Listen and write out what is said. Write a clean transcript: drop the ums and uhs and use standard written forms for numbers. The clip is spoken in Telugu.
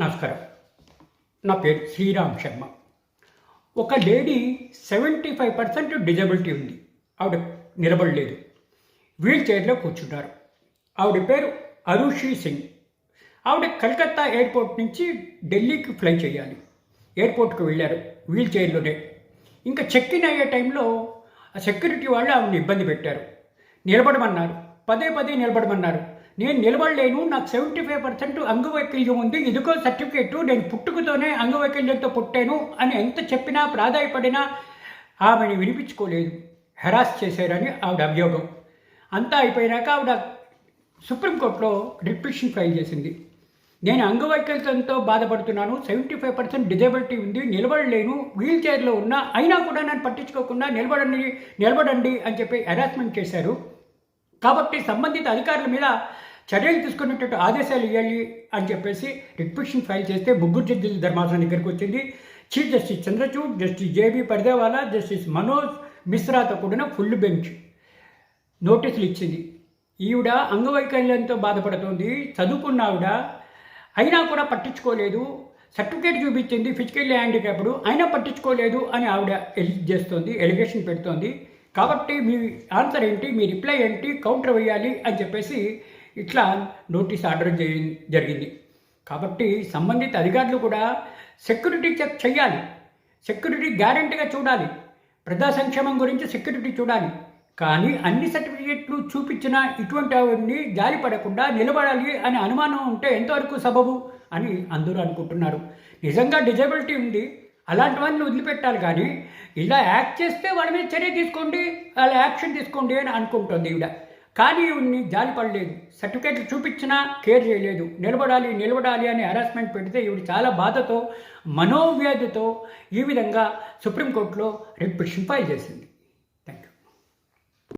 నమస్కారం. నా పేరు శ్రీరామ్ శర్మ. ఒక లేడీ 75% డిజబిలిటీ ఉంది. ఆవిడ నిలబడలేదు. వీల్ చైర్లో కూర్చున్నారు. ఆవిడ పేరు అరుషి సింగ్. ఆవిడ కలకత్తా ఎయిర్పోర్ట్ నుంచి ఢిల్లీకి ఫ్లై చేయాలి. ఎయిర్పోర్ట్కి వెళ్ళారు వీల్ చైర్లోనే. ఇంకా చెక్ ఇన్ అయ్యే టైంలో ఆ సెక్యూరిటీ వాళ్ళు ఆవిడని ఇబ్బంది పెట్టారు. నిలబడమన్నారు. పదే పదే నిలబడమన్నారు. నేను నిలబడలేను, నాకు 75% అంగవైకల్యం ఉంది, ఇదిగో సర్టిఫికేటు, నేను పుట్టుకతోనే అంగవైకల్యంతో పుట్టాను అని ఎంత చెప్పినా ప్రాధాయపడినా ఆమెని వినిపించుకోలేదు. హెరాస్ చేశారని ఆవిడ అభియోగం. అంతా అయిపోయినాక ఆవిడ సుప్రీంకోర్టులో రిట్ ఫైల్ చేసింది. నేను అంగవైకల్యంతో బాధపడుతున్నాను, 75% డిజబిలిటీ ఉంది, నిలబడలేను, వీల్ చైర్లో ఉన్నా, అయినా కూడా నన్ను పట్టించుకోకుండా నిలబడండి అని చెప్పి హెరాస్మెంట్ చేశారు. కాబట్టి సంబంధిత అధికారుల మీద చర్యలు తీసుకునేటట్టు ఆదేశాలు ఇవ్వాలి అని చెప్పేసి రిట్ ఫైల్ చేస్తే ముగ్గురు జడ్జిల ధర్మాసనం దగ్గరికి వచ్చింది. Chief justice Chandrachud, justice J B Pardiwala, justice Manoj మిశ్రాతో కూడిన ఫుల్ బెంచ్ నోటీసులు ఇచ్చింది. ఈవిడ అంగవైకల్యంతో బాధపడుతుంది, చదువుకున్న ఆవిడ, అయినా కూడా పట్టించుకోలేదు, సర్టిఫికేట్ చూపించింది ఫిజికల్లీ హ్యాండిక్యాప్డ్, అయినా పట్టించుకోలేదు అని ఆవిడ ఎలిగేషన్ పెడుతోంది. కాబట్టి మీ ఆన్సర్ ఏంటి, మీ రిప్లై ఏంటి, కౌంటర్ వేయాలి అని చెప్పేసి ఇట్లా నోటీస్ ఆర్డర్ జరిగింది. కాబట్టి సంబంధిత అధికారులు కూడా సెక్యూరిటీ చెక్ చేయాలి, సెక్యూరిటీ గ్యారంటీగా చూడాలి, ప్రజా సంక్షేమం గురించి సెక్యూరిటీ చూడాలి. కానీ అన్ని సర్టిఫికేట్లు చూపించిన ఇటువంటి అవన్నీ జారిపడకుండా నిలబడాలి అని అనుమానం ఉంటే ఎంతవరకు సబబు అని అందరూ అనుకుంటున్నారు. నిజంగా డిజబిలిటీ ఉంది, అలాంటి వాళ్ళని వదిలిపెట్టాలి. కానీ ఇలా యాక్ట్ చేస్తే వాళ్ళ మీద చర్య తీసుకోండి, వాళ్ళ యాక్షన్ తీసుకోండి అని అనుకుంటుంది ఈవిడ. కానీ ఈవిడ్ని జాలిపడలేదు, సర్టిఫికేట్లు చూపించినా కేర్ చేయలేదు, నిలబడాలి అని హెరాస్మెంట్ పెడితే ఈవిడ చాలా బాధతో, మనోవ్యాధితో ఈ విధంగా సుప్రీంకోర్టులో రిట్ పిటిషన్ ఫైల్ చేసింది.